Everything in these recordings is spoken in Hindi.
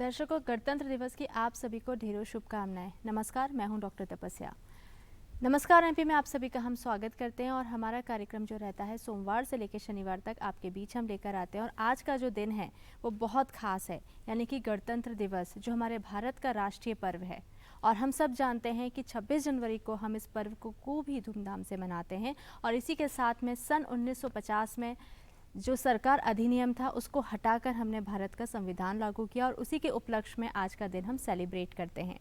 दर्शकों, गणतंत्र दिवस की आप सभी को ढेरों शुभकामनाएं। नमस्कार, मैं हूं डॉक्टर तपस्या। नमस्कार एमपी में आप सभी का हम स्वागत करते हैं और हमारा कार्यक्रम जो रहता है सोमवार से लेकर शनिवार तक आपके बीच हम लेकर आते हैं। और आज का जो दिन है वो बहुत खास है, यानी कि गणतंत्र दिवस, जो हमारे भारत का राष्ट्रीय पर्व है। और हम सब जानते हैं कि 26 जनवरी को हम इस पर्व को भी धूमधाम से मनाते हैं। और इसी के साथ में सन 1950 में जो सरकार अधिनियम था उसको हटाकर हमने भारत का संविधान लागू किया और उसी के उपलक्ष्य में आज का दिन हम सेलिब्रेट करते हैं।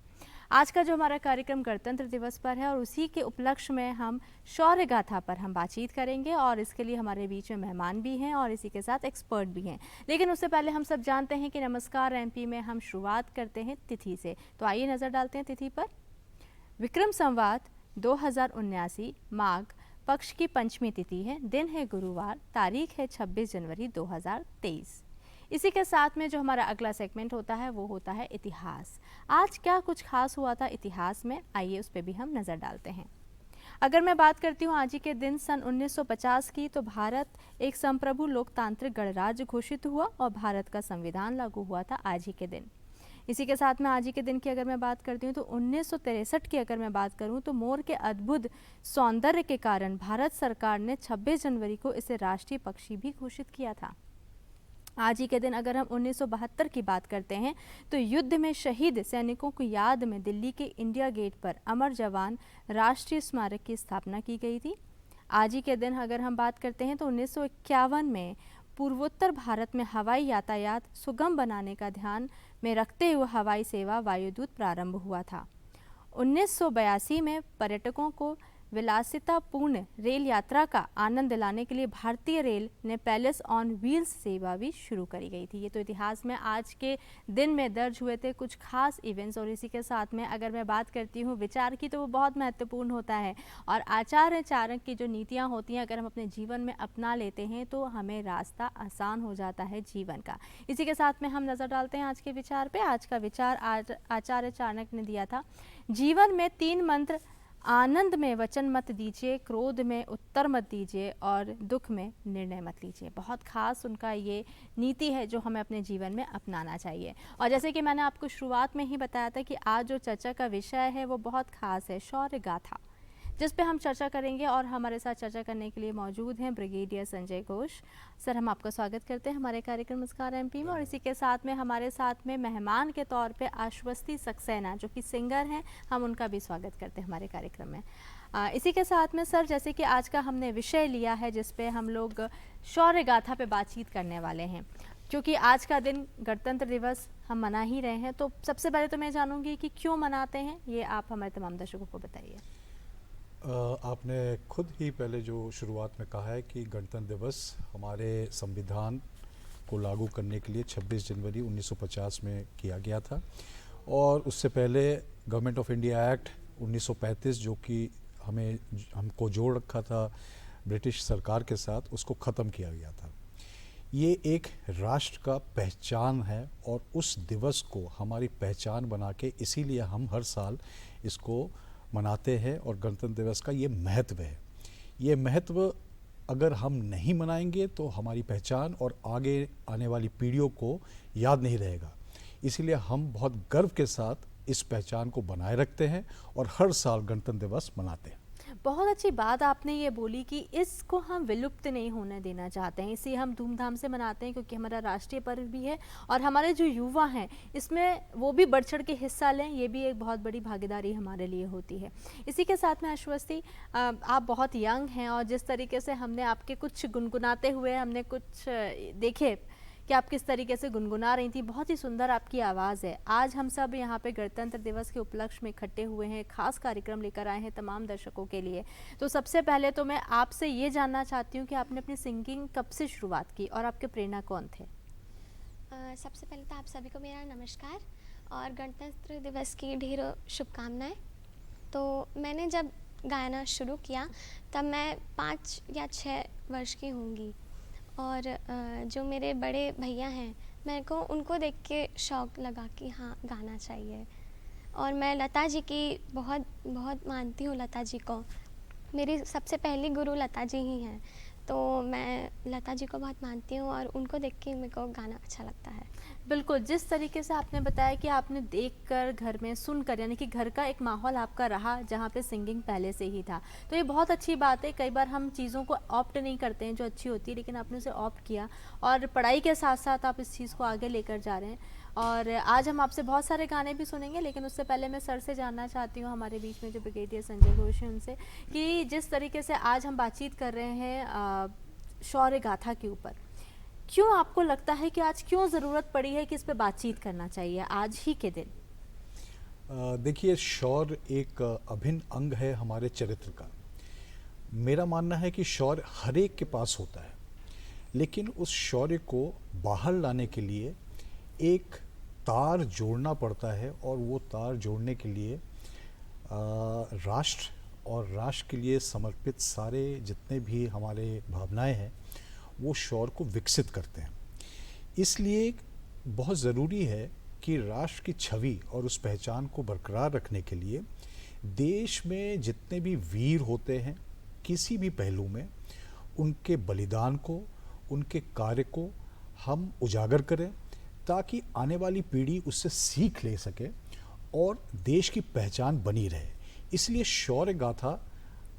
आज का जो हमारा कार्यक्रम गणतंत्र दिवस पर है और उसी के उपलक्ष्य में हम शौर्य गाथा पर हम बातचीत करेंगे और इसके लिए हमारे बीच में मेहमान भी हैं और इसी के साथ एक्सपर्ट भी हैं। लेकिन उससे पहले हम सब जानते हैं कि नमस्कार एमपी में हम शुरुआत करते हैं तिथि से। तो आइए नज़र डालते हैं तिथि पर। विक्रम संवत 2079 माघ पक्ष की पंचमी तिथि है, दिन है गुरुवार, तारीख है 26 जनवरी 2023। इसी के साथ में जो हमारा अगला सेगमेंट होता है वो होता है इतिहास। आज क्या कुछ खास हुआ था इतिहास में, आइए उस पर भी हम नज़र डालते हैं। अगर मैं बात करती हूँ आज ही के दिन सन 1950 की, तो भारत एक संप्रभु लोकतांत्रिक गणराज्य घोषित हुआ और भारत का संविधान लागू हुआ था आज ही के दिन। इसी के साथ में आज ही के दिन की अगर मैं बात करती हूँ तो 1963 की अगर मैं बात करूँ तो मोर के अद्भुत सौंदर्य के कारण भारत सरकार ने 26 जनवरी को इसे राष्ट्रीय पक्षी भी घोषित किया था। आज ही के दिन अगर हम 1972 की बात करते हैं तो युद्ध में शहीद सैनिकों की याद में दिल्ली के इंडिया गेट पर अमर जवान राष्ट्रीय स्मारक की स्थापना की गई थी। आज ही के दिन अगर हम बात करते हैं तो 1951 में पूर्वोत्तर भारत में हवाई यातायात सुगम बनाने का ध्यान में रखते हुए हवाई सेवा वायुदूत प्रारंभ हुआ था। 1982 में पर्यटकों को विलासितापूर्ण रेल यात्रा का आनंद दिलाने के लिए भारतीय रेल ने पैलेस ऑन व्हील्स सेवा भी शुरू करी गई थी। ये तो इतिहास में आज के दिन में दर्ज हुए थे कुछ खास इवेंट्स। और इसी के साथ में अगर मैं बात करती हूँ विचार की, तो वो बहुत महत्वपूर्ण होता है और आचार्य चाणक्य की जो नीतियाँ होती हैं अगर हम अपने जीवन में अपना लेते हैं तो हमें रास्ता आसान हो जाता है जीवन का। इसी के साथ में हम नज़र डालते हैं आज के विचार पे। आज का विचार आचार्य चाणक्य ने दिया था, जीवन में 3 मंत्र: आनंद में वचन मत दीजिए, क्रोध में उत्तर मत दीजिए और दुख में निर्णय मत लीजिए। बहुत खास उनका ये नीति है जो हमें अपने जीवन में अपनाना चाहिए। और जैसे कि मैंने आपको शुरुआत में ही बताया था कि आज जो चर्चा का विषय है वो बहुत खास है, शौर्य गाथा, जिस पे हम चर्चा करेंगे। और हमारे साथ चर्चा करने के लिए मौजूद हैं ब्रिगेडियर संजय घोष सर। हम आपका स्वागत करते हैं हमारे कार्यक्रम नमस्कार एमपी में। और इसी के साथ में हमारे साथ में मेहमान के तौर पे आश्वस्ति सक्सेना जो कि सिंगर हैं, हम उनका भी स्वागत करते हैं हमारे कार्यक्रम में। इसी के साथ में सर, जैसे कि आज का हमने विषय लिया है जिस पे हम लोग शौर्य गाथा पे बातचीत करने वाले हैं, क्योंकि आज का दिन गणतंत्र दिवस हम मना ही रहे हैं। तो सबसे पहले तो मैं जानूंगी कि क्यों मनाते हैं, ये आप हमारे तमाम दर्शकों को बताइए। आपने खुद ही पहले जो शुरुआत में कहा है कि गणतंत्र दिवस हमारे संविधान को लागू करने के लिए 26 जनवरी 1950 में किया गया था और उससे पहले गवर्नमेंट ऑफ इंडिया एक्ट 1935 जो कि हमको जोड़ रखा था ब्रिटिश सरकार के साथ, उसको ख़त्म किया गया था। ये एक राष्ट्र का पहचान है और उस दिवस को हमारी पहचान बना के इसीलिए हम हर साल इसको मनाते हैं। और गणतंत्र दिवस का ये महत्व है। ये महत्व अगर हम नहीं मनाएंगे तो हमारी पहचान और आगे आने वाली पीढ़ियों को याद नहीं रहेगा। इसीलिए हम बहुत गर्व के साथ इस पहचान को बनाए रखते हैं और हर साल गणतंत्र दिवस मनाते हैं। बहुत अच्छी बात आपने ये बोली कि इसको हम विलुप्त नहीं होने देना चाहते हैं, इसे हम धूमधाम से मनाते हैं क्योंकि हमारा राष्ट्रीय पर्व भी है और हमारे जो युवा हैं इसमें वो भी बढ़ चढ़ के हिस्सा लें, ये भी एक बहुत बड़ी भागीदारी हमारे लिए होती है। इसी के साथ में आश्वस्ति, आप बहुत यंग हैं और जिस तरीके से हमने आपके कुछ गुनगुनाते हुए हमने कुछ देखे कि आप किस तरीके से गुनगुना रही थी, बहुत ही सुंदर आपकी आवाज़ है। आज हम सब यहाँ पे गणतंत्र दिवस के उपलक्ष्य में इकट्ठे हुए हैं, खास कार्यक्रम लेकर आए हैं तमाम दर्शकों के लिए। तो सबसे पहले तो मैं आपसे ये जानना चाहती हूँ कि आपने अपनी सिंगिंग कब से शुरुआत की और आपके प्रेरणा कौन थे? सबसे पहले तो आप सभी को मेरा नमस्कार और गणतंत्र दिवस की ढेरों शुभकामनाएं। तो मैंने जब गाना शुरू किया तब मैं 5 या 6 वर्ष की होंगी और जो मेरे बड़े भैया हैं मेरे को उनको देख के शौक़ लगा कि हाँ गाना चाहिए। और मैं लता जी की बहुत बहुत मानती हूँ। लता जी को मेरी सबसे पहली गुरु लता जी ही हैं, तो मैं लता जी को बहुत मानती हूँ और उनको देख के मेरे को गाना अच्छा लगता है। बिल्कुल, जिस तरीके से आपने बताया कि आपने देखकर, घर में सुनकर, यानी कि घर का एक माहौल आपका रहा जहाँ पे सिंगिंग पहले से ही था। तो ये बहुत अच्छी बात है, कई बार हम चीज़ों को ऑप्ट नहीं करते हैं जो अच्छी होती है, लेकिन आपने उसे ऑप्ट किया और पढ़ाई के साथ-साथ आप इस चीज़ को आगे लेकर जा रहे हैं। और आज हम आपसे बहुत सारे गाने भी सुनेंगे, लेकिन उससे पहले मैं सर से जानना चाहती हूँ, हमारे बीच में जो ब्रिगेडियर संजय घोष हैं उनसे, कि जिस तरीके से आज हम बातचीत कर रहे हैं शौर्य गाथा के ऊपर, क्यों आपको लगता है कि आज क्यों ज़रूरत पड़ी है कि इस पे बातचीत करना चाहिए आज ही के दिन? देखिए, शौर्य एक अभिन्न अंग है हमारे चरित्र का। मेरा मानना है कि शौर्य हर एक के पास होता है, लेकिन उस शौर्य को बाहर लाने के लिए एक तार जोड़ना पड़ता है, और वो तार जोड़ने के लिए राष्ट्र और राष्ट्र के लिए समर्पित सारे जितने भी हमारे भावनाएं हैं वो शौर्य को विकसित करते हैं। इसलिए बहुत ज़रूरी है कि राष्ट्र की छवि और उस पहचान को बरकरार रखने के लिए देश में जितने भी वीर होते हैं किसी भी पहलू में, उनके बलिदान को, उनके कार्य को हम उजागर करें, ताकि आने वाली पीढ़ी उससे सीख ले सके और देश की पहचान बनी रहे। इसलिए शौर्य गाथा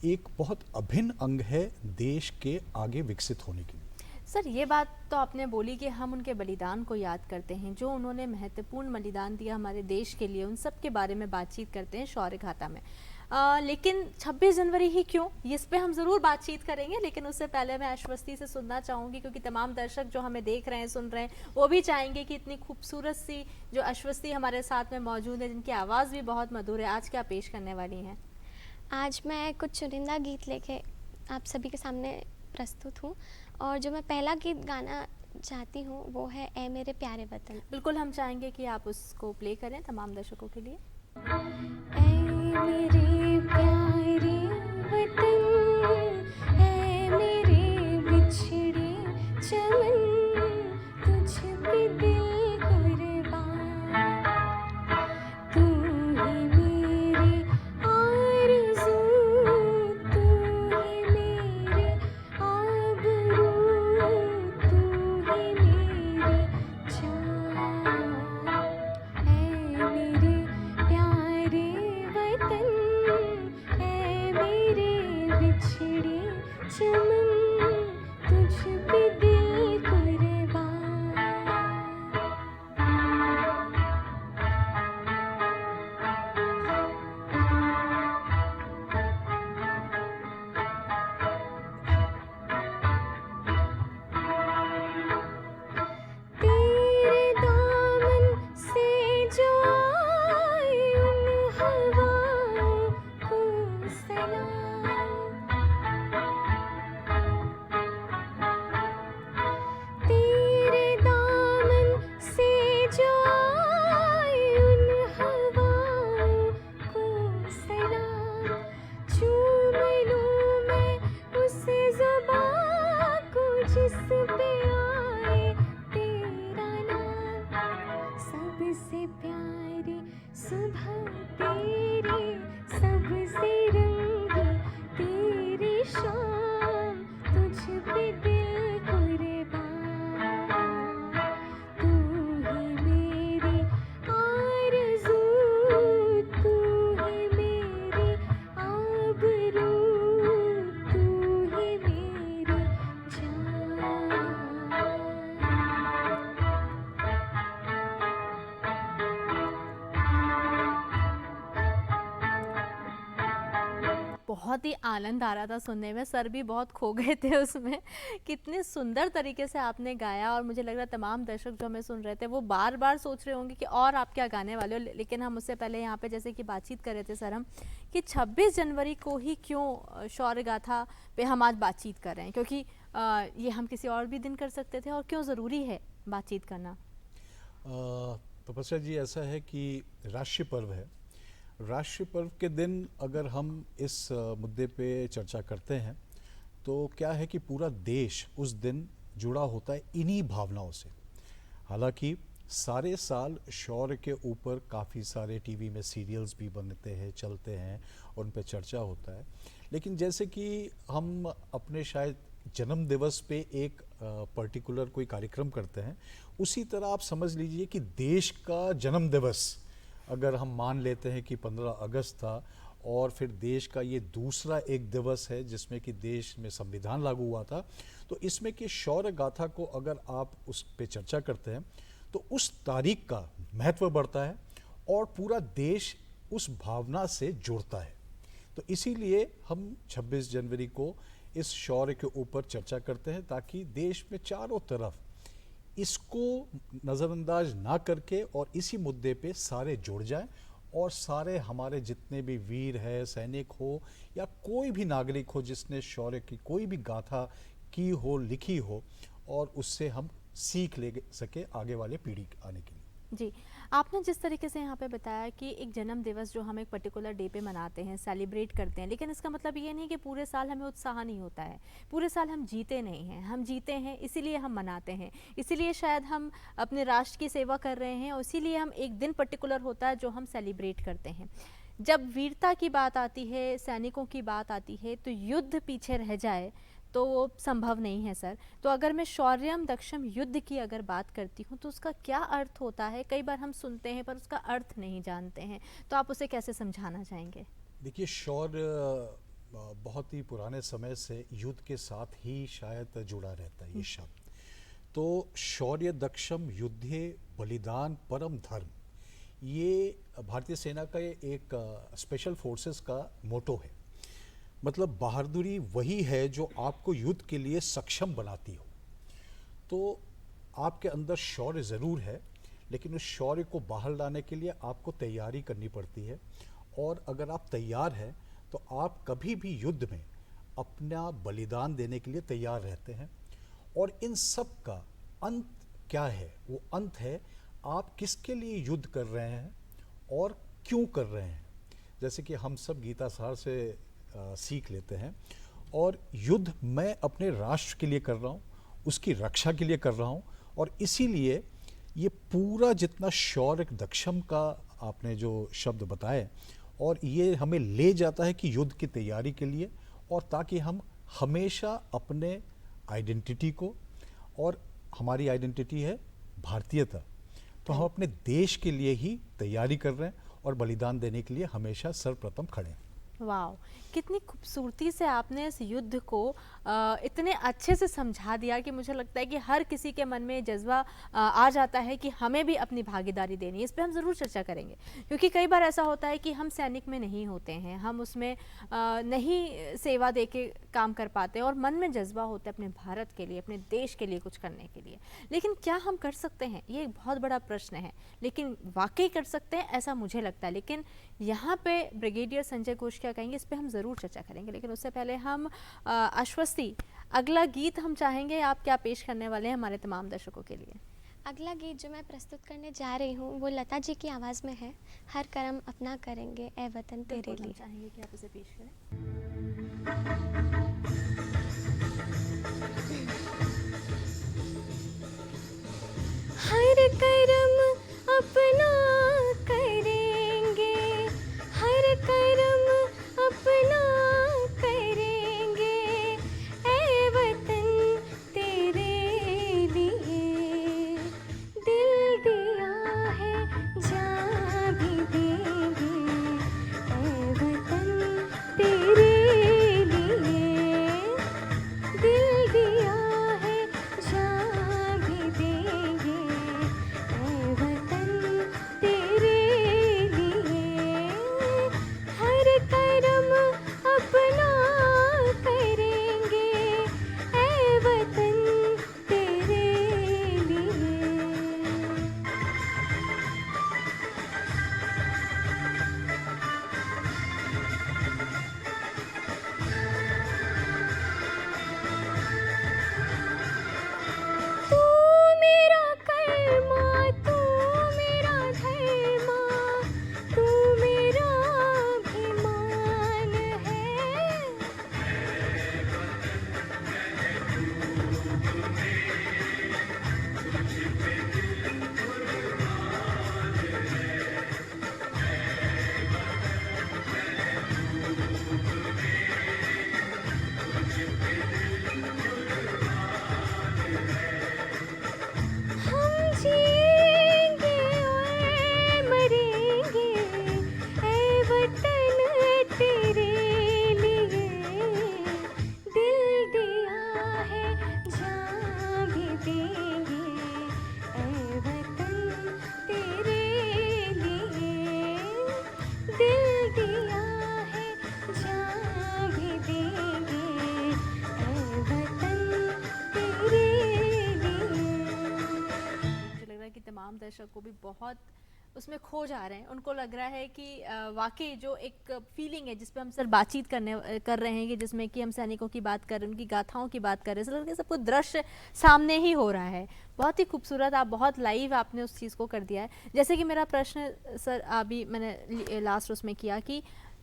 एक बहुत अभिन्न अंग है देश के आगे विकसित होने के लिए। सर, ये बात तो आपने बोली कि हम उनके बलिदान को याद करते हैं, जो उन्होंने महत्वपूर्ण बलिदान दिया हमारे देश के लिए, उन सब के बारे में बातचीत करते हैं शौर्य गाथा में। लेकिन 26 जनवरी ही क्यों, इस पे हम ज़रूर बातचीत करेंगे, लेकिन उससे पहले मैं अश्वस्ति से सुनना चाहूँगी, क्योंकि तमाम दर्शक जो हमें देख रहे हैं, सुन रहे हैं, वो भी चाहेंगे कि इतनी खूबसूरत सी जो अश्वस्ति हमारे साथ में मौजूद है, जिनकी आवाज़ भी बहुत मधुर है, आज क्या पेश करने वाली हैं? आज मैं कुछ चुनिंदा गीत लेके आप सभी के सामने प्रस्तुत हूँ, और जो मैं पहला गीत गाना चाहती हूँ वो है ए मेरे प्यारे वतन। बिल्कुल, हम चाहेंगे कि आप उसको प्ले करें तमाम दर्शकों के लिए। ए मेरे प्यारे वतन, ए मेरे बिछड़े चमन, तुझ पे दिल कुर्बान, तू ही मेरी आरज़ू, तू ही मेरे आबरू, तू ही मेरी जान। ए मेरे प्यारे वतन, ए मेरे बिछड़े चमन, तुझ पे दिल कुर्बान। तेरे दामन से जो आए उन हवाओं को सलाम, तेरे दामन से जो आए उन हवाओं को सलाम, चूम लूं मैं उस ज़ुबां को जिस पे आए तेरा नाम, सबसे प्यारी सुबह तेरी, सबसे रंगी तेरी शाम, तुझ पे दिल कुर्बान, तू ही मेरी आरज़ू, तू ही मेरी आबरू, तू ही मेरी जान। बहुत ही आनंद आ रहा था सुनने में, सर भी बहुत खो गए थे उसमें। कितने सुंदर तरीके से आपने गाया, और मुझे लग रहा है तमाम दर्शक जो हमें सुन रहे थे वो बार बार सोच रहे होंगे कि और आप क्या गाने वाले हो। लेकिन हम उससे पहले यहाँ पे जैसे कि बातचीत कर रहे थे सर हम, कि 26 जनवरी को ही क्यों शौर्य गाथा पे हम आज बातचीत कर रहे हैं, क्योंकि ये हम किसी और भी दिन कर सकते थे, और क्यों ज़रूरी है बातचीत करना? तपस्या जी, ऐसा है कि राष्ट्रीय पर्व है। राष्ट्रीय पर्व के दिन अगर हम इस मुद्दे पे चर्चा करते हैं तो क्या है कि पूरा देश उस दिन जुड़ा होता है इन्हीं भावनाओं से। हालांकि सारे साल शौर्य के ऊपर काफ़ी सारे टीवी में सीरियल्स भी बनते हैं, चलते हैं, और उन पे चर्चा होता है, लेकिन जैसे कि हम अपने शायद जन्म दिवस पे एक पर्टिकुलर कोई कार्यक्रम करते हैं, उसी तरह आप समझ लीजिए कि देश का जन्म दिवस अगर हम मान लेते हैं कि 15 अगस्त था और फिर देश का ये दूसरा एक दिवस है जिसमें कि देश में संविधान लागू हुआ था, तो इसमें कि शौर्य गाथा को अगर आप उस पे चर्चा करते हैं तो उस तारीख का महत्व बढ़ता है और पूरा देश उस भावना से जुड़ता है। तो इसीलिए हम 26 जनवरी को इस शौर्य के ऊपर चर्चा करते हैं ताकि देश में चारों तरफ इसको नज़रअंदाज ना करके और इसी मुद्दे पे सारे जुड़ जाएं और सारे हमारे जितने भी वीर है, सैनिक हो या कोई भी नागरिक हो जिसने शौर्य की कोई भी गाथा की हो, लिखी हो, और उससे हम सीख ले सके आगे वाले पीढ़ी आने के लिए। जी, आपने जिस तरीके से यहाँ पे बताया कि एक जन्म दिवस जो हम एक पर्टिकुलर डे पे मनाते हैं, सेलिब्रेट करते हैं, लेकिन इसका मतलब ये नहीं कि पूरे साल हमें उत्साह नहीं होता है, पूरे साल हम जीते नहीं हैं। हम जीते हैं इसीलिए हम मनाते हैं, इसीलिए शायद हम अपने राष्ट्र की सेवा कर रहे हैं और इसीलिए हम एक दिन पर्टिकुलर होता है जो हम सेलिब्रेट करते हैं। जब वीरता की बात आती है, सैनिकों की बात आती है, तो युद्ध पीछे रह जाए तो वो संभव नहीं है सर। तो अगर मैं शौर्यम दक्षम युद्ध की अगर बात करती हूँ तो उसका क्या अर्थ होता है? कई बार हम सुनते हैं पर उसका अर्थ नहीं जानते हैं, तो आप उसे कैसे समझाना चाहेंगे? देखिए, शौर्य बहुत ही पुराने समय से युद्ध के साथ ही शायद जुड़ा रहता है ये शब्द। तो शौर्य दक्षम युद्धे बलिदान परम धर्म, ये भारतीय सेना का एक स्पेशल फोर्सेस का मोटो है। मतलब बहादुरी वही है जो आपको युद्ध के लिए सक्षम बनाती हो। तो आपके अंदर शौर्य ज़रूर है, लेकिन उस शौर्य को बाहर लाने के लिए आपको तैयारी करनी पड़ती है, और अगर आप तैयार हैं तो आप कभी भी युद्ध में अपना बलिदान देने के लिए तैयार रहते हैं। और इन सब का अंत क्या है? वो अंत है आप किसके लिए युद्ध कर रहे हैं और क्यों कर रहे हैं। जैसे कि हम सब गीता सार से सीख लेते हैं, और युद्ध मैं अपने राष्ट्र के लिए कर रहा हूँ, उसकी रक्षा के लिए कर रहा हूँ, और इसीलिए ये पूरा जितना शौर्य दक्षम का आपने जो शब्द बताए, और ये हमें ले जाता है कि युद्ध की तैयारी के लिए, और ताकि हम हमेशा अपने आइडेंटिटी को, और हमारी आइडेंटिटी है भारतीयता, तो हम अपने देश के लिए ही तैयारी कर रहे हैं और बलिदान देने के लिए हमेशा सर्वप्रथम खड़े हैं। वाह, कितनी खूबसूरती से आपने इस युद्ध को इतने अच्छे से समझा दिया कि मुझे लगता है कि हर किसी के मन में जज्बा आ जाता है कि हमें भी अपनी भागीदारी देनी है। इस पे हम ज़रूर चर्चा करेंगे, क्योंकि कई बार ऐसा होता है कि हम सैनिक में नहीं होते हैं, हम उसमें नहीं सेवा दे के काम कर पाते और मन में जज्बा होता है अपने भारत के लिए, अपने देश के लिए कुछ करने के लिए। लेकिन क्या हम कर सकते हैं? ये एक बहुत बड़ा प्रश्न है, लेकिन वाकई कर सकते हैं ऐसा मुझे लगता है। लेकिन यहाँ पे ब्रिगेडियर संजय घोष क्या कहेंगे, इस पे हम ज़रूर चर्चा करेंगे। लेकिन उससे पहले हम आश्वस्ति, अगला गीत हम चाहेंगे आप क्या पेश करने वाले हैं हमारे तमाम दर्शकों के लिए? अगला गीत जो मैं प्रस्तुत करने जा रही हूँ वो लता जी की आवाज़ में है, हर कर्म अपना करेंगे ए वतन तेरे लिए। चाहेंगे कि आप उसे पेश करें। हर कर्म अपना करेंगे, हर कर्म अपना करेंगे ए वतन तेरे लिए। दिल दिया है जान भी देंगे ए वतन तेरे लिए। दिल दिया है जान भी देंगे ए वतन तेरे दर्शक को भी बहुत उसमें खो जा रहे हैं। उनको लग रहा है कि वाकई जो एक फीलिंग है जिस पे हम सर बातचीत कर रहे हैं, कि जिसमें कि हम सैनिकों की बात कर रहे हैं, उनकी गाथाओं की बात कर रहे हैं, सर के सबको दृश्य सामने ही हो रहा है। बहुत ही खूबसूरत, आप बहुत लाइव आपने उस चीज़ को कर दिया है। जैसे कि मेरा प्रश्न सर अभी मैंने लास्ट उसमें किया कि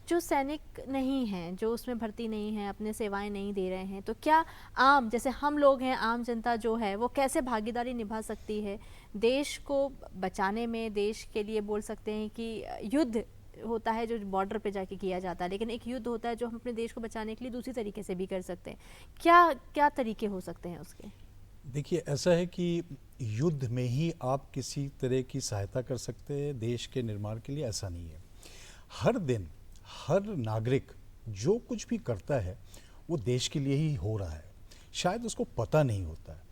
जो सैनिक नहीं हैं, जो उसमें भर्ती नहीं है, अपने सेवाएं नहीं दे रहे हैं, तो क्या आम जैसे हम लोग हैं, आम जनता जो है वो कैसे भागीदारी निभा सकती है देश को बचाने में? देश के लिए बोल सकते हैं कि युद्ध होता है जो बॉर्डर पे जाके किया जाता है, लेकिन एक युद्ध होता है जो हम अपने देश को बचाने के लिए दूसरी तरीके से भी कर सकते हैं। क्या क्या तरीके हो सकते हैं उसके? देखिए, ऐसा है कि युद्ध में ही आप किसी तरह की सहायता कर सकते हैं देश के निर्माण के लिए, ऐसा नहीं है। हर दिन हर नागरिक जो कुछ भी करता है वो देश के लिए ही हो रहा है, शायद उसको पता नहीं होता है।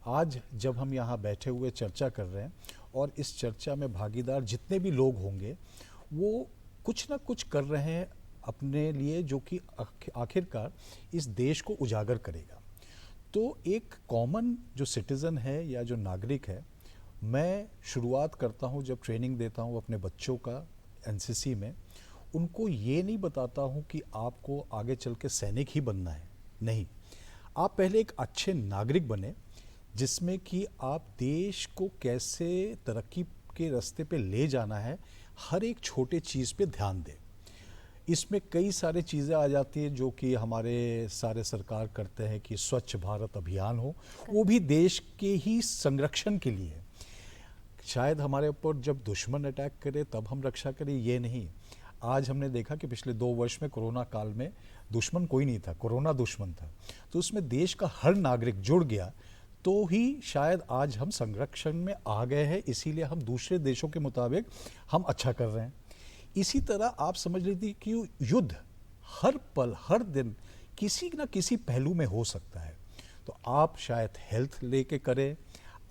आज जब हम यहाँ बैठे हुए चर्चा कर रहे हैं और इस चर्चा में भागीदार जितने भी लोग होंगे वो कुछ ना कुछ कर रहे हैं अपने लिए, जो कि आखिरकार इस देश को उजागर करेगा। तो एक कॉमन जो सिटीज़न है या जो नागरिक है, मैं शुरुआत करता हूँ जब ट्रेनिंग देता हूँ अपने बच्चों का एनसीसी में, उनको ये नहीं बताता हूँ कि आपको आगे चल के सैनिक ही बनना है। नहीं, आप पहले एक अच्छे नागरिक बने जिसमें कि आप देश को कैसे तरक्की के रास्ते पे ले जाना है, हर एक छोटे चीज़ पे ध्यान दें। इसमें कई सारी चीज़ें आ जाती हैं जो कि हमारे सारे सरकार करते हैं कि स्वच्छ भारत अभियान हो, वो भी देश के ही संरक्षण के लिए है। शायद हमारे ऊपर जब दुश्मन अटैक करे तब हम रक्षा करें, ये नहीं। आज हमने देखा कि पिछले 2 वर्ष में कोरोना काल में दुश्मन कोई नहीं था, कोरोना दुश्मन था। तो उसमें देश का हर नागरिक जुड़ गया तो ही शायद आज हम संरक्षण में आ गए हैं, इसीलिए हम दूसरे देशों के मुताबिक हम अच्छा कर रहे हैं। इसी तरह आप समझ लीजिए कि युद्ध हर पल हर दिन किसी न किसी पहलू में हो सकता है। तो आप शायद हेल्थ लेके करें,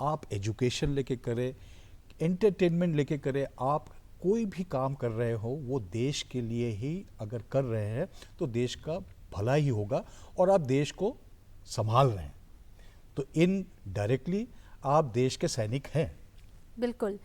आप एजुकेशन लेके करें, एंटरटेनमेंट लेके करें, आप कोई भी काम कर रहे हो वो देश के लिए ही अगर कर रहे हैं तो देश का भला ही होगा और आप देश को संभाल रहे हैं, तो इनडायरेक्टली आप देश के सैनिक हैं। बिल्कुल,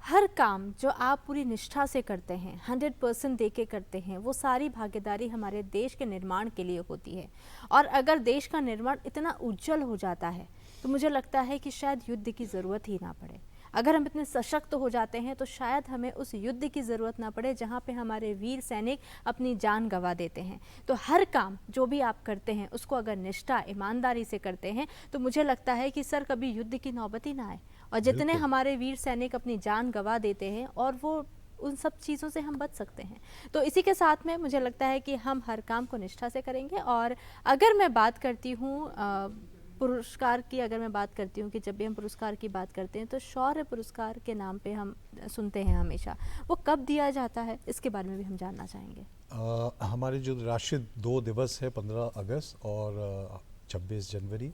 हर काम जो आप पूरी निष्ठा से करते हैं, 100% दे के करते हैं, वो सारी भागीदारी हमारे देश के निर्माण के लिए होती है। और अगर देश का निर्माण इतना उज्जवल हो जाता है तो मुझे लगता है कि शायद युद्ध की ज़रूरत ही ना पड़े। अगर हम इतने सशक्त हो जाते हैं तो शायद हमें उस युद्ध की ज़रूरत ना पड़े जहाँ पे हमारे वीर सैनिक अपनी जान गंवा देते हैं। तो हर काम जो भी आप करते हैं उसको अगर निष्ठा ईमानदारी से करते हैं तो मुझे लगता है कि सर कभी युद्ध की नौबत ही ना आए। और जितने हमारे वीर सैनिक अपनी जान गंवा देते हैं और वो उन सब चीज़ों से हम बच सकते हैं। तो इसी के साथ में मुझे लगता है कि हम हर काम को निष्ठा से करेंगे। और अगर मैं बात करती हूँ पुरस्कार की, अगर मैं बात करती हूँ कि जब भी हम पुरस्कार की बात करते हैं तो शौर्य पुरस्कार के नाम पे हम सुनते हैं हमेशा, वो कब दिया जाता है इसके बारे में भी हम जानना चाहेंगे। हमारे जो राष्ट्रीय 2 दिवस है 15 अगस्त और 26 जनवरी,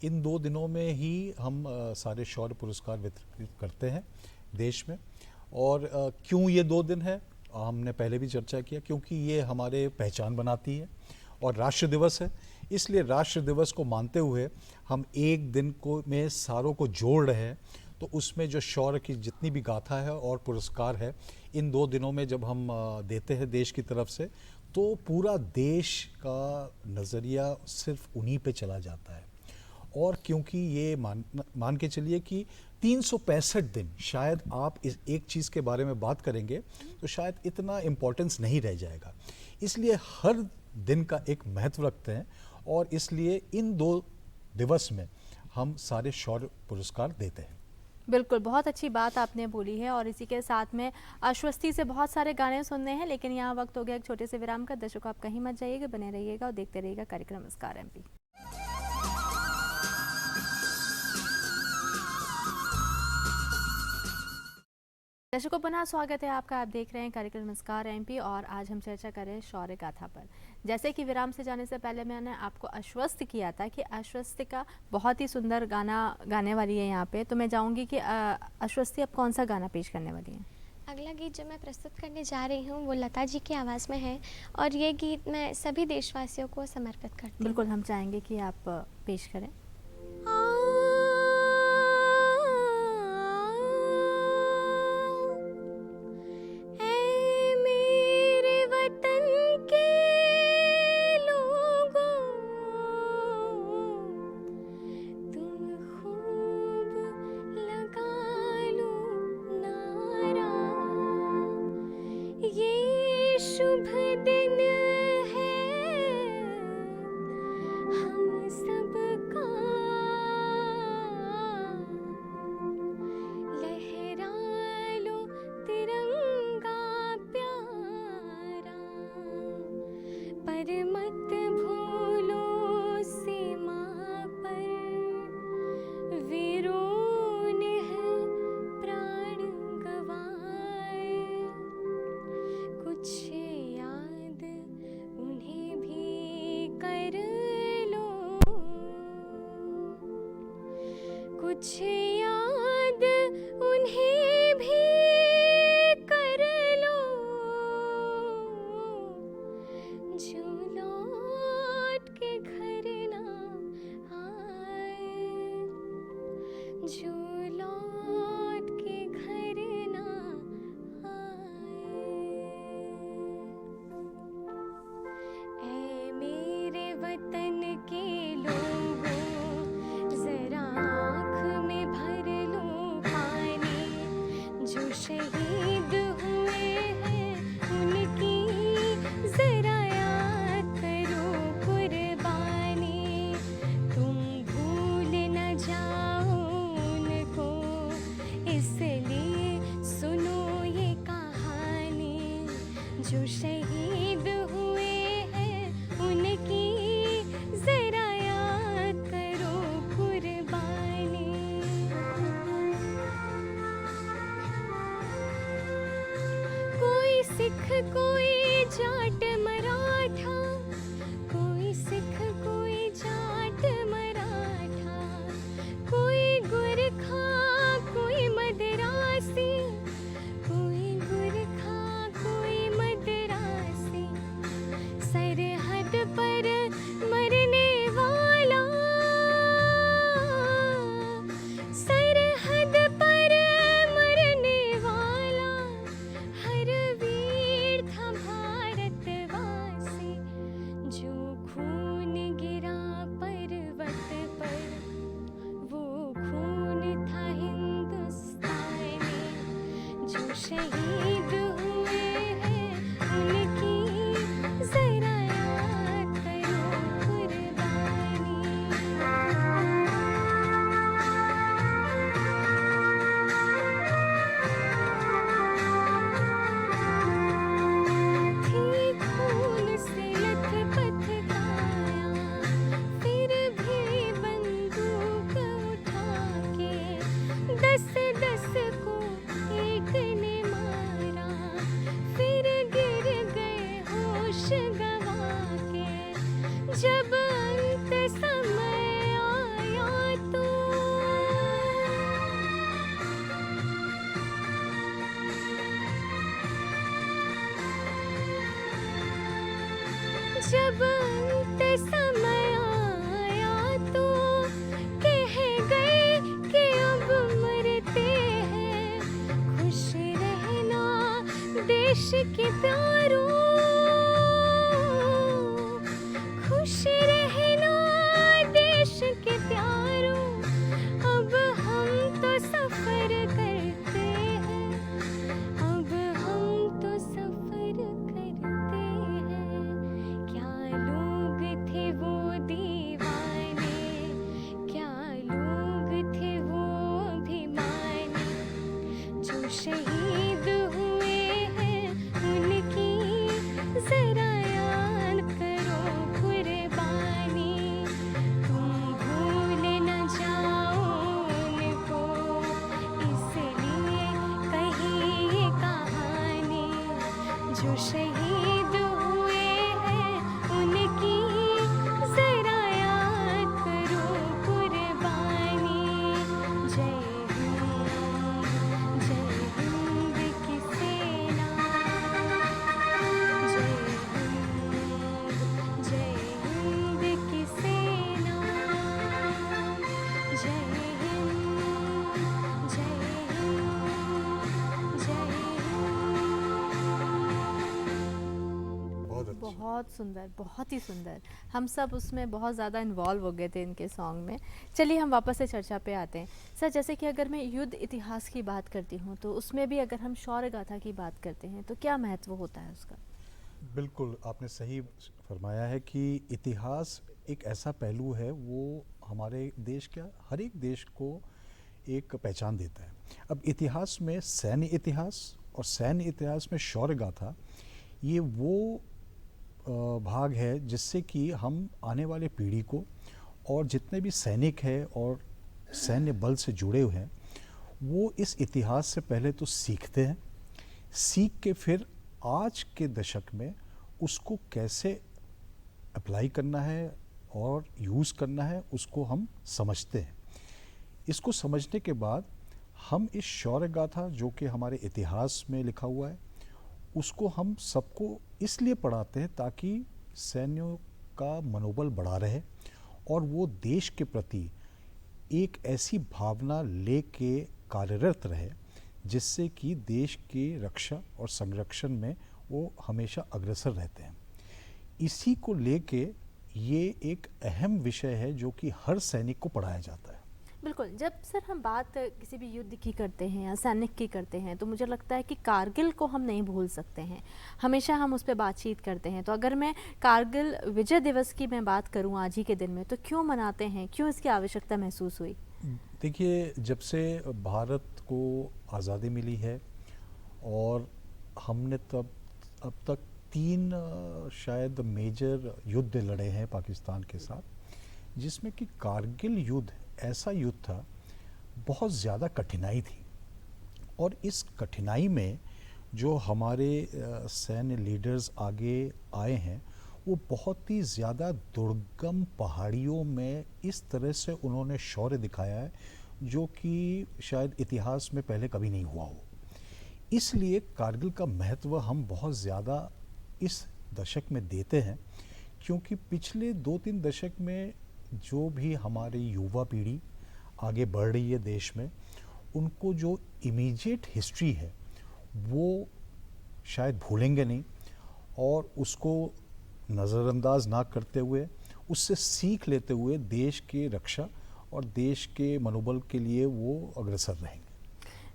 इन 2 दिनों में ही हम सारे शौर्य पुरस्कार वितरित करते हैं देश में। और क्यों ये 2 दिन है, हमने पहले भी चर्चा किया, क्योंकि ये हमारे पहचान बनाती है और राष्ट्र दिवस है। इसलिए राष्ट्र दिवस को मानते हुए हम एक दिन को में सारों को जोड़ रहे हैं। तो उसमें जो शौर्य की जितनी भी गाथा है और पुरस्कार है, इन 2 दिनों में जब हम देते हैं देश की तरफ से, तो पूरा देश का नज़रिया सिर्फ उन्हीं पे चला जाता है। और क्योंकि ये मान के चलिए कि 365 दिन शायद आप इस एक चीज़ के बारे में बात करेंगे तो शायद इतना इम्पोर्टेंस नहीं रह जाएगा, इसलिए हर दिन का एक महत्व रखते हैं। और इसलिए इन 2 दिवस में हम सारे शौर्य पुरस्कार देते हैं। बिल्कुल, बहुत अच्छी बात आपने बोली है। और इसी के साथ में आश्वस्ति से बहुत सारे गाने सुनने हैं, लेकिन यहाँ वक्त हो गया एक छोटे से विराम का। दर्शकों, आप कहीं मत जाइएगा, बने रहिएगा और देखते रहिएगा कार्यक्रम नमस्कार एमपी। दर्शकों, पुनः स्वागत है आपका। आप देख रहे हैं कार्यक्रम नमस्कार एमपी और आज हम चर्चा कर रहे हैं शौर्य गाथा पर। जैसे कि विराम से जाने से पहले मैंने आपको आश्वस्त किया था कि आश्वस्ति का बहुत ही सुंदर गाना गाने वाली है यहाँ पे, तो मैं चाहूँगी कि आश्वस्ति आप कौन सा गाना पेश करने वाली हैं? अगला गीत जो मैं प्रस्तुत करने जा रही हूँ वो लता जी की आवाज़ में है और ये गीत मैं सभी देशवासियों को समर्पित करती हूँ। बिल्कुल, हम चाहेंगे कि आप पेश करें। शुभ दिन है हम सबका, लहरा लो तिरंगा प्यारा, पर मत भूलो सीमा पर वीरों ने है प्राण गंवाए। कुछ याद उन्हें भी कर लो, कुछ याद उन्हें भी कर लो, जो लौट के घर ना आए, जो लौट के घर ना आए। ऐ मेरे वतन के लोगों, जरा आँख में भर लो पानी, जो शहीद हुए हैं उनकी जरा याद करो कुर्बानी। तुम भूल न जाओ उनको, इसलिए सुनो ये कहानी, जो शहीद हुए हैं उनकी जरा याद करो कुर्बानी। कोई सिख कोई जाट मराठा, कोई सिख कोई जाट मराठा, कोई गुरखा कोई मदरासी, कोई गुरखा कोई मदरासी, सरहद पर मरने वाला, सरहद पर मरने वाला, हर वीर था भारतवासी, जो खून गिरा पर्वत पर, वो खून था हिंदुस्तानी, जो शहीद हुए हैं उनकी जरा याद करो कुर्बानी। थी खून से लथपथ काया, फिर भी बंदूक उठा के 10-10 को एक ने मारा, फिर गिर गए होश गवा के। जब अंत समय आया तो जब अंत समय आया तो कह गए कि अब मरते हैं, खुश रहना देश के प्यारों, खुश रहना देश के प्यारों, अब हम तो सफर करते हैं, अब हम तो सफर करते हैं। क्या लोग थे वो दीवाने, क्या लोग थे वो अभिमानी, जो शहीद हुए हैं उनकी जरा याद करो कुर्बानी। तुम भूल न जाओ उनको, इसलिए कही ये कहानी, जो शहीद हुए हैं उनकी जरा याद करो कुर्बानी। जय हिंद की सेना, जय हिंद की सेना, जय हिंद, जय हिंद, जय हिंद। बहुत अच्छा। बहुत सुंदर, बहुत ही सुंदर। हम सब उसमें बहुत ज़्यादा इन्वॉल्व हो गए थे इनके सॉन्ग में। चलिए हम वापस से चर्चा पे आते हैं। सर, जैसे कि अगर मैं युद्ध इतिहास की बात करती हूँ तो उसमें भी अगर हम शौर्य गाथा की बात करते हैं तो क्या महत्व होता है उसका? बिल्कुल आपने सही फरमाया है कि इतिहास एक ऐसा पहलू है, वो हमारे देश का हर एक देश को एक पहचान देता है। अब इतिहास में सैन्य इतिहास और सैन्य इतिहास में शौर्य गाथा, ये वो भाग है जिससे कि हम आने वाले पीढ़ी को और जितने भी सैनिक हैं और सैन्य बल से जुड़े हुए हैं, वो इस इतिहास से पहले तो सीखते हैं, सीख के फिर आज के दशक में उसको कैसे अप्लाई करना है और यूज़ करना है, उसको हम समझते हैं। इसको समझने के बाद हम इस शौर्य गाथा जो कि हमारे इतिहास में लिखा हुआ है, उसको हम सबको इसलिए पढ़ाते हैं ताकि सैन्यों का मनोबल बढ़ा रहे और वो देश के प्रति एक ऐसी भावना लेके कार्यरत रहे जिससे कि देश की रक्षा और संरक्षण में वो हमेशा अग्रसर रहते हैं। इसी को लेके ये एक अहम विषय है जो कि हर सैनिक को पढ़ाया जाता है। बिल्कुल, जब सर हम बात किसी भी युद्ध की करते हैं या सैनिक की करते हैं तो मुझे लगता है कि कारगिल को हम नहीं भूल सकते हैं, हमेशा हम उस पर बातचीत करते हैं। तो अगर मैं कारगिल विजय दिवस की मैं बात करूं आज ही के दिन में, तो क्यों मनाते हैं, क्यों इसकी आवश्यकता महसूस हुई? देखिए, जब से भारत को आज़ादी मिली है और हमने तब अब तक 3 शायद मेजर युद्ध लड़े हैं पाकिस्तान के साथ, जिसमें कि कारगिल युद्ध ऐसा युद्ध था, बहुत ज़्यादा कठिनाई थी और इस कठिनाई में जो हमारे सैन्य लीडर्स आगे आए हैं, वो बहुत ही ज़्यादा दुर्गम पहाड़ियों में इस तरह से उन्होंने शौर्य दिखाया है जो कि शायद इतिहास में पहले कभी नहीं हुआ हो। इसलिए कारगिल का महत्व हम बहुत ज़्यादा इस दशक में देते हैं, क्योंकि पिछले 2-3 दशक में जो भी हमारी युवा पीढ़ी आगे बढ़ रही है देश में, उनको जो इमीडिएट हिस्ट्री है वो शायद भूलेंगे नहीं और उसको नज़रअंदाज ना करते हुए, उससे सीख लेते हुए देश की रक्षा और देश के मनोबल के लिए वो अग्रसर रहेंगे।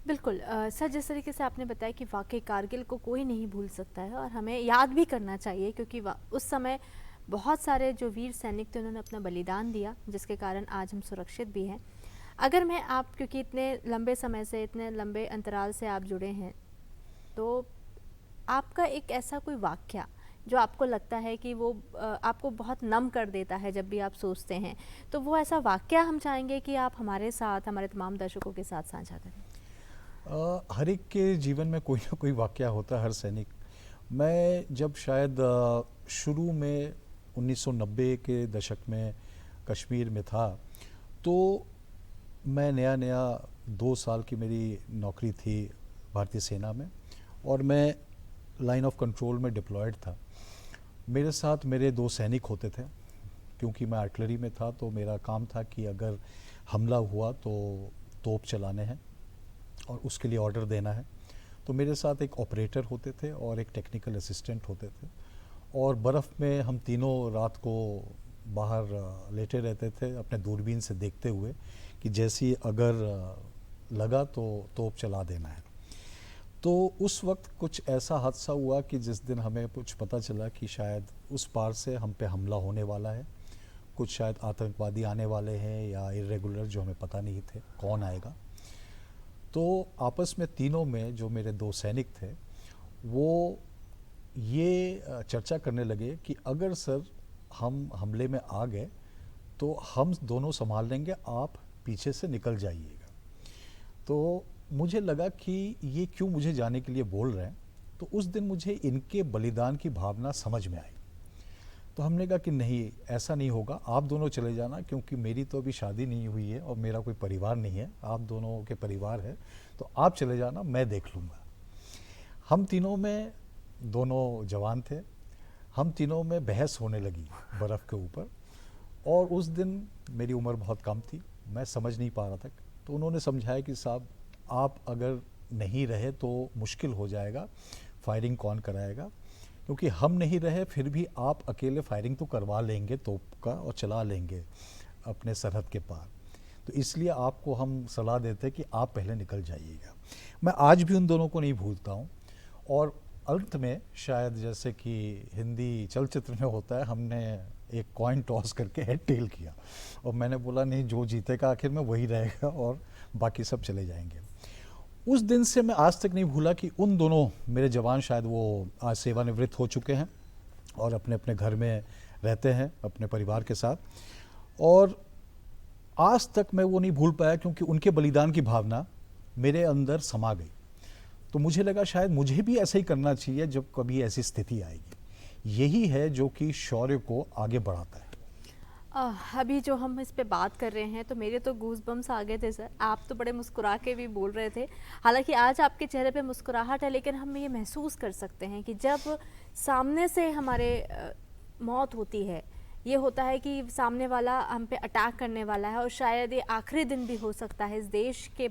बिल्कुल सर, जिस तरीके से आपने बताया कि वाकई कारगिल को कोई नहीं भूल सकता है और हमें याद भी करना चाहिए, क्योंकि उस समय बहुत सारे जो वीर सैनिक थे उन्होंने अपना बलिदान दिया, जिसके कारण आज हम सुरक्षित भी हैं। अगर मैं आप, क्योंकि इतने लंबे समय से, इतने लंबे अंतराल से आप जुड़े हैं, तो आपका एक ऐसा कोई वाक्या जो आपको लगता है कि वो आपको बहुत नम कर देता है जब भी आप सोचते हैं, तो वो ऐसा वाक्या हम चाहेंगे कि आप हमारे साथ, हमारे तमाम दर्शकों के साथ साझा करें। हर एक के जीवन में कोई ना कोई वाकया होता है, हर सैनिक। मैं जब शायद शुरू में 1990 के दशक में कश्मीर में था, तो मैं नया 2 साल की मेरी नौकरी थी भारतीय सेना में और मैं लाइन ऑफ कंट्रोल में डिप्लॉयड था। मेरे साथ मेरे 2 सैनिक होते थे, क्योंकि मैं आर्टिलरी में था तो मेरा काम था कि अगर हमला हुआ तो तोप चलाने हैं और उसके लिए ऑर्डर देना है। तो मेरे साथ एक ऑपरेटर होते थे और एक टेक्निकल असिस्टेंट होते थे और बर्फ़ में हम तीनों रात को बाहर लेटे रहते थे अपने दूरबीन से देखते हुए कि जैसी अगर लगा तो तोप चला देना है। तो उस वक्त कुछ ऐसा हादसा हुआ कि जिस दिन हमें कुछ पता चला कि शायद उस पार से हम पे हमला होने वाला है, कुछ शायद आतंकवादी आने वाले हैं या इरेगुलर, जो हमें पता नहीं थे कौन आएगा। तो आपस में तीनों में जो मेरे 2 सैनिक थे, वो ये चर्चा करने लगे कि अगर सर हम हमले में आ गए तो हम दोनों संभाल लेंगे, आप पीछे से निकल जाइएगा। तो मुझे लगा कि ये क्यों मुझे जाने के लिए बोल रहे हैं, तो उस दिन मुझे इनके बलिदान की भावना समझ में आई। तो हमने कहा कि नहीं, ऐसा नहीं होगा, आप दोनों चले जाना, क्योंकि मेरी तो अभी शादी नहीं हुई है और मेरा कोई परिवार नहीं है, आप दोनों के परिवार है, तो आप चले जाना, मैं देख लूँगा। हम तीनों में, दोनों जवान थे, हम तीनों में बहस होने लगी बर्फ़ के ऊपर। और उस दिन मेरी उम्र बहुत कम थी, मैं समझ नहीं पा रहा था। तो उन्होंने समझाया कि साहब, आप अगर नहीं रहे तो मुश्किल हो जाएगा, फायरिंग कौन कराएगा, क्योंकि हम नहीं रहे फिर भी आप अकेले फायरिंग तो करवा लेंगे तोप का और चला लेंगे अपने सरहद के पार, तो इसलिए आपको हम सलाह देते हैं कि आप पहले निकल जाइएगा। मैं आज भी उन दोनों को नहीं भूलता हूँ और अंत में शायद जैसे कि हिंदी चलचित्र में होता है, हमने एक कॉइन टॉस करके हेड टेल किया और मैंने बोला नहीं, जो जीतेगा आखिर में वही रहेगा और बाकी सब चले जाएंगे। उस दिन से मैं आज तक नहीं भूला कि उन दोनों मेरे जवान, शायद वो आज सेवानिवृत्त हो चुके हैं और अपने अपने घर में रहते हैं अपने परिवार के साथ, और आज तक मैं वो नहीं भूल पाया क्योंकि उनके बलिदान की भावना मेरे अंदर समा गई। तो मुझे लगा शायद मुझे भी ऐसा ही करना चाहिए जब कभी ऐसी स्थिति आएगी। यही है जो कि शौर्य को आगे बढ़ाता है। अभी जो हम इस पे बात कर रहे हैं तो मेरे तो गूज बम्स आ गए थे सर। आप तो बड़े मुस्कुरा के भी बोल रहे थे, हालांकि आज आपके चेहरे पे मुस्कुराहट है, लेकिन हम ये महसूस कर सकते हैं कि जब सामने से हमारे मौत होती है, ये होता है कि सामने वाला हम पे अटैक करने वाला है और शायद ये आखिरी दिन भी हो सकता है, इस देश के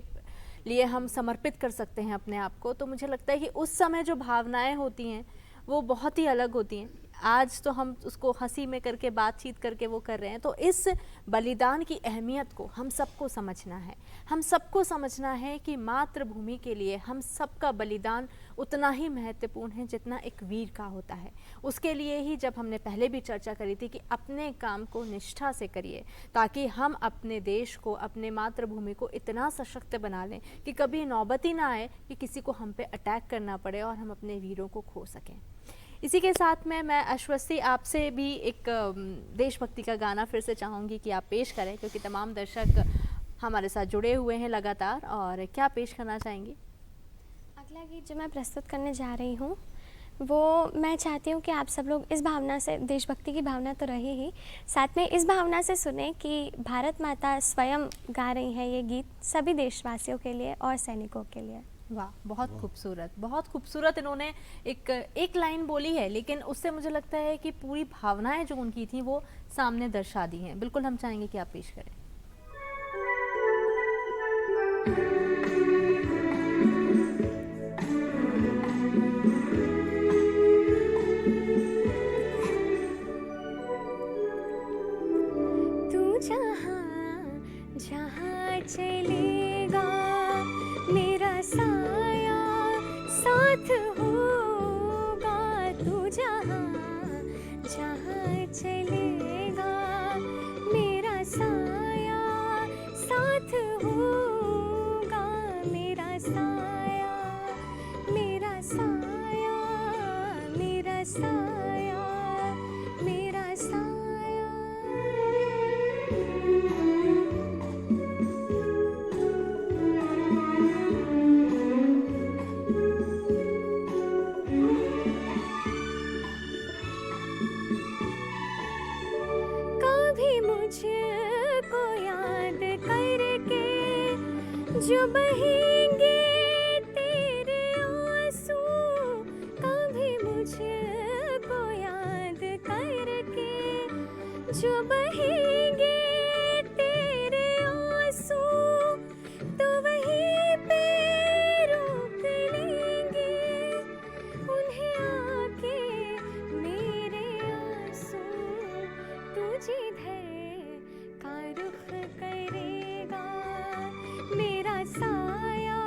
लिए हम समर्पित कर सकते हैं अपने आप को। तो मुझे लगता है कि उस समय जो भावनाएं होती हैं वो बहुत ही अलग होती हैं। आज तो हम उसको हंसी में करके, बातचीत करके वो कर रहे हैं। तो इस बलिदान की अहमियत को हम सबको समझना है। हम सबको समझना है कि मातृभूमि के लिए हम सबका बलिदान उतना ही महत्वपूर्ण है जितना एक वीर का होता है। उसके लिए ही जब हमने पहले भी चर्चा करी थी कि अपने काम को निष्ठा से करिए, ताकि हम अपने देश को, अपने मातृभूमि को इतना सशक्त बना लें कि कभी नौबत ही ना आए कि किसी को हम पे अटैक करना पड़े और हम अपने वीरों को खो सकें। इसी के साथ में मैं अश्वस्ति आपसे भी एक देशभक्ति का गाना फिर से चाहूँगी कि आप पेश करें, क्योंकि तमाम दर्शक हमारे साथ जुड़े हुए हैं लगातार। और क्या पेश करना चाहेंगी? अगला गीत जो मैं प्रस्तुत करने जा रही हूँ वो मैं चाहती हूँ कि आप सब लोग इस भावना से, देशभक्ति की भावना तो रही ही, साथ में इस भावना से सुने कि भारत माता स्वयं गा रही हैं ये गीत सभी देशवासियों के लिए और सैनिकों के लिए। वाह, बहुत खूबसूरत, बहुत खूबसूरत। इन्होंने एक लाइन बोली है, लेकिन उससे मुझे लगता है कि पूरी भावनाएं जो उनकी थी वो सामने दर्शा दी हैं। बिल्कुल हम चाहेंगे कि आप पेश करें। तू जहाँ जहाँ चलेगा मेरा साया साथ होगा। तू जहाँ जहाँ चलेगा मेरा साया साथ होगा। मेरा साया, मेरा साया, मेरा साया, मेरा साया। कभी मुझको याद करके जो बहेंगे तेरे आंसू, कभी मुझको याद करके जो बहेंगे तेरे आंसू, तो वहीं पे रोक लेंगे उन्हें आके मेरे आंसू। तू जिधर का रुख करेगा मेरा साया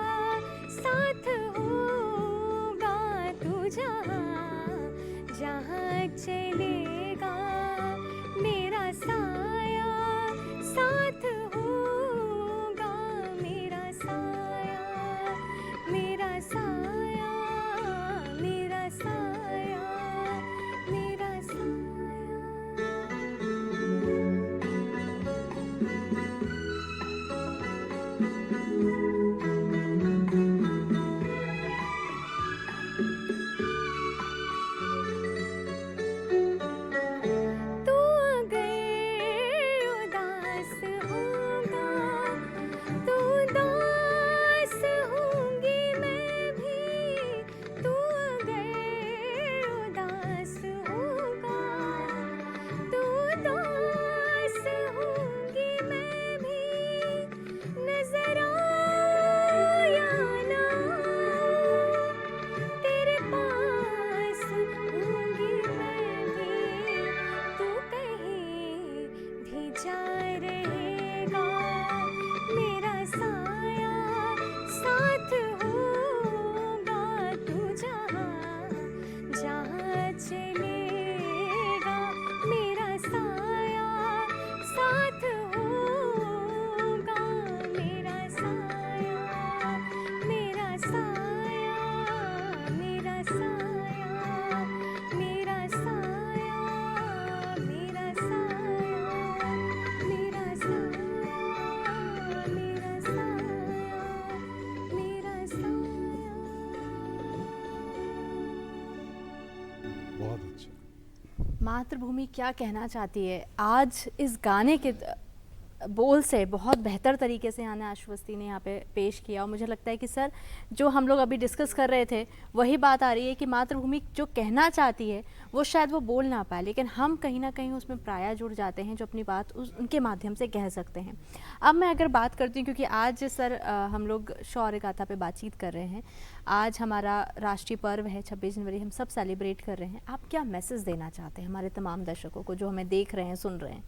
साथ होगा। तू जहाँ जहाँ चलेगा मेरा साया साथ होगा। मेरा साया, मेरा साया, मेरा साया, मेरा साया। चलेगा, मेरा साया साथ होगा, मेरा साया, मेरा साया, मेरा साया, मेरा साया, मेरा साया, मेरा साया, मेरा साया, मेरा साया। बहुत अच्छा। मातृभूमि क्या कहना चाहती है आज इस गाने के बोल से बहुत बेहतर तरीके से आने आश्वस्ति ने यहाँ पे पेश किया। और मुझे लगता है कि सर जो हम लोग अभी डिस्कस कर रहे थे वही बात आ रही है कि मातृभूमि जो कहना चाहती है वो शायद वो बोल ना पाए, लेकिन हम कहीं ना कहीं उसमें प्राय जुड़ जाते हैं जो अपनी बात उनके माध्यम से कह सकते हैं। अब मैं अगर बात करती हूँ, क्योंकि आज सर हम लोग शौर्य गाथा पे बातचीत कर रहे हैं, आज हमारा राष्ट्रीय पर्व है 26 जनवरी, हम सब सेलिब्रेट कर रहे हैं। आप क्या मैसेज देना चाहते हैं हमारे तमाम दर्शकों को जो हमें देख रहे हैं, सुन रहे हैं?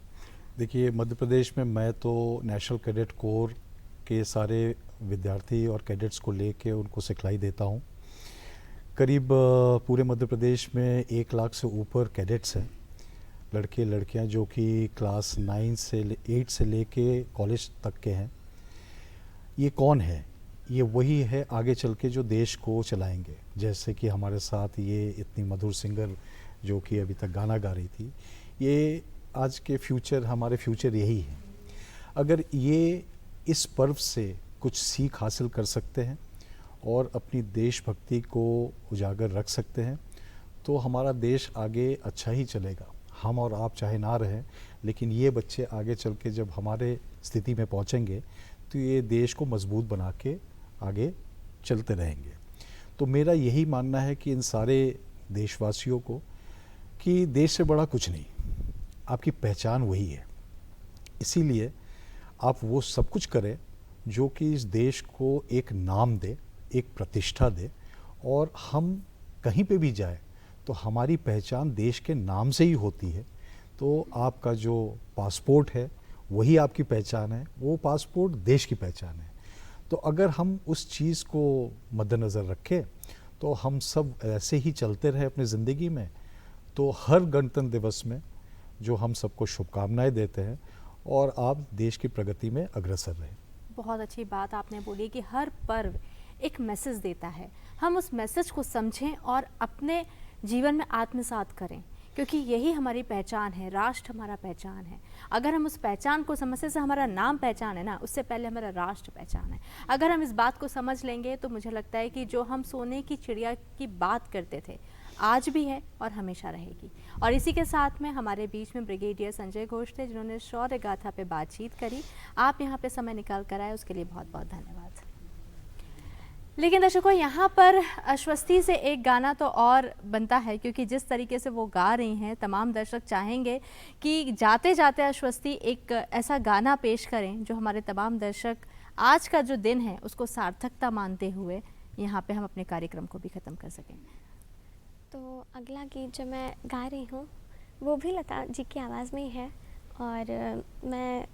देखिए, मध्य प्रदेश में मैं तो नेशनल कैडेट कोर के सारे विद्यार्थी और कैडेट्स को लेके उनको सिखलाई देता हूँ। करीब पूरे मध्य प्रदेश में 1 लाख से ऊपर कैडेट्स हैं, लड़के लड़कियाँ, जो कि क्लास 8 से लेके कॉलेज तक के हैं। ये कौन है? ये वही है आगे चल के जो देश को चलाएंगे। जैसे कि हमारे साथ ये इतनी मधुर सिंगर जो कि अभी तक गाना गा रही थी, ये आज के फ्यूचर, हमारे फ्यूचर यही है। अगर ये इस पर्व से कुछ सीख हासिल कर सकते हैं और अपनी देशभक्ति को उजागर रख सकते हैं तो हमारा देश आगे अच्छा ही चलेगा। हम और आप चाहे ना रहें, लेकिन ये बच्चे आगे चल के जब हमारे स्थिति में पहुंचेंगे तो ये देश को मजबूत बना के आगे चलते रहेंगे। तो मेरा यही मानना है कि इन सारे देशवासियों को कि देश से बड़ा कुछ नहीं, आपकी पहचान वही है। इसीलिए आप वो सब कुछ करें जो कि इस देश को एक नाम दे, एक प्रतिष्ठा दे, और हम कहीं पे भी जाए तो हमारी पहचान देश के नाम से ही होती है। तो आपका जो पासपोर्ट है वही आपकी पहचान है, वो पासपोर्ट देश की पहचान है। तो अगर हम उस चीज़ को मद्देनज़र रखें तो हम सब ऐसे ही चलते रहे अपनी ज़िंदगी में, तो हर गणतंत्र दिवस में जो हम सबको शुभकामनाएं देते हैं और आप देश की प्रगति में अग्रसर रहें। बहुत अच्छी बात आपने बोली कि हर पर्व एक मैसेज देता है, हम उस मैसेज को समझें और अपने जीवन में आत्मसात करें, क्योंकि यही हमारी पहचान है, राष्ट्र हमारा पहचान है। अगर हम उस पहचान को समझने से, हमारा नाम पहचान है ना, उससे पहले हमारा राष्ट्र पहचान है। अगर हम इस बात को समझ लेंगे तो मुझे लगता है कि जो हम सोने की चिड़िया की बात करते थे आज भी है और हमेशा रहेगी। और इसी के साथ में हमारे बीच में ब्रिगेडियर संजय घोष थे जिन्होंने शौर्य गाथा पे बातचीत करी। आप यहाँ पे समय निकाल कर आए, उसके लिए बहुत बहुत धन्यवाद। लेकिन दर्शकों, यहाँ पर आश्वस्ति से एक गाना तो और बनता है, क्योंकि जिस तरीके से वो गा रही हैं, तमाम दर्शक चाहेंगे कि जाते जाते आश्वस्ति एक ऐसा गाना पेश करें जो हमारे तमाम दर्शक आज का जो दिन है उसको सार्थकता मानते हुए यहाँ पे हम अपने कार्यक्रम को भी ख़त्म कर सकें। तो अगला गीत जो मैं गा रही हूँ वो भी लता जी की आवाज़ में ही है, और मैं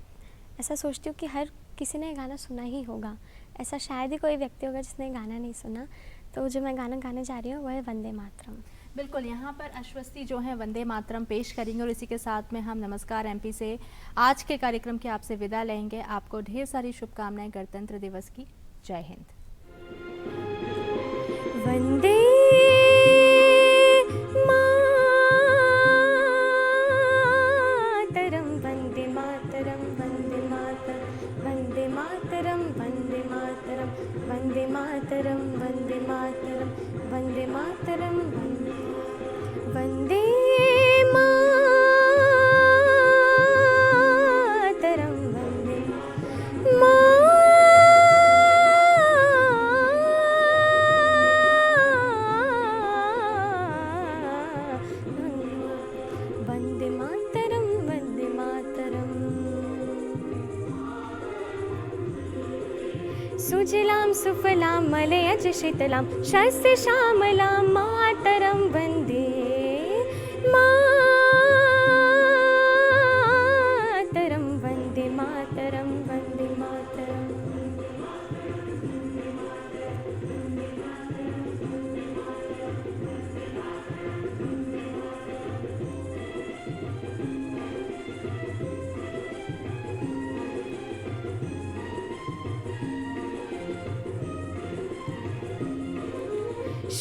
ऐसा सोचती हूँ कि हर किसी ने गाना सुना ही होगा, ऐसा शायद ही कोई व्यक्ति होगा जिसने गाना नहीं सुना। तो जो मैं गाना गाने जा रही हूँ वो है वंदे मातरम। बिल्कुल, यहाँ पर आश्वस्ति जो है वंदे मातरम पेश करेंगे और इसी के साथ में हम नमस्कार एमपी से आज के कार्यक्रम की आपसे विदा लेंगे। आपको ढेर सारी शुभकामनाएं गणतंत्र दिवस की। जय हिंद। वंदे मातरम, वंदे मातरम, वंदे मातरम, वंदे मातरम, वंदे मातरम, वंदे मातरम, वंदे मातरम, वंदे मातरम, वंदे वंदे मातरम, वंदे मातरम। सुजलां सुफलां मलयज शीतलां शस्य श्यामलां मातरं वन्दे मातरं, वन्दे मातरं, वन्दे मातरम्।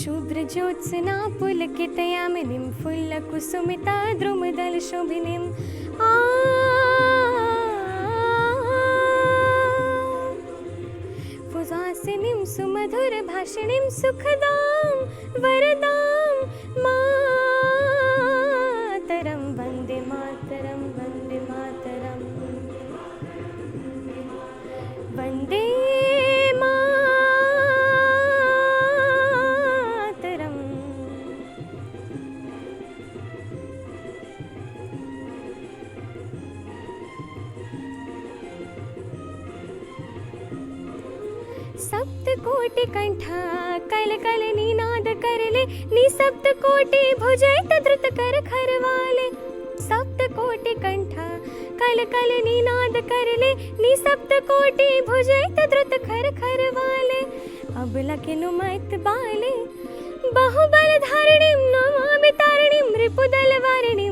शुभ्र ज्योत्स्ना पुलकितयामिनीं फुल्लकुसुमिता द्रुमदलशोभिनीं फुजासिनीं सुमधुरभाषिणीं सुखदां वरदां मातरं वन्दे मातरं वन्दे मातरं वन्दे मातरम्। सप्तकोटिकण्ठा कलकल निनाद करले निसप्तकोटि भुजैत द्रुत कर खरवाले सप्तकोटिकण्ठा कलकल निनाद करले निसप्तकोटि भुजैत द्रुत खर खरवाले अबला किनु मत बाले बाहुबल धारिणीं नमामि तारिणीं रिपुदल वारिणीं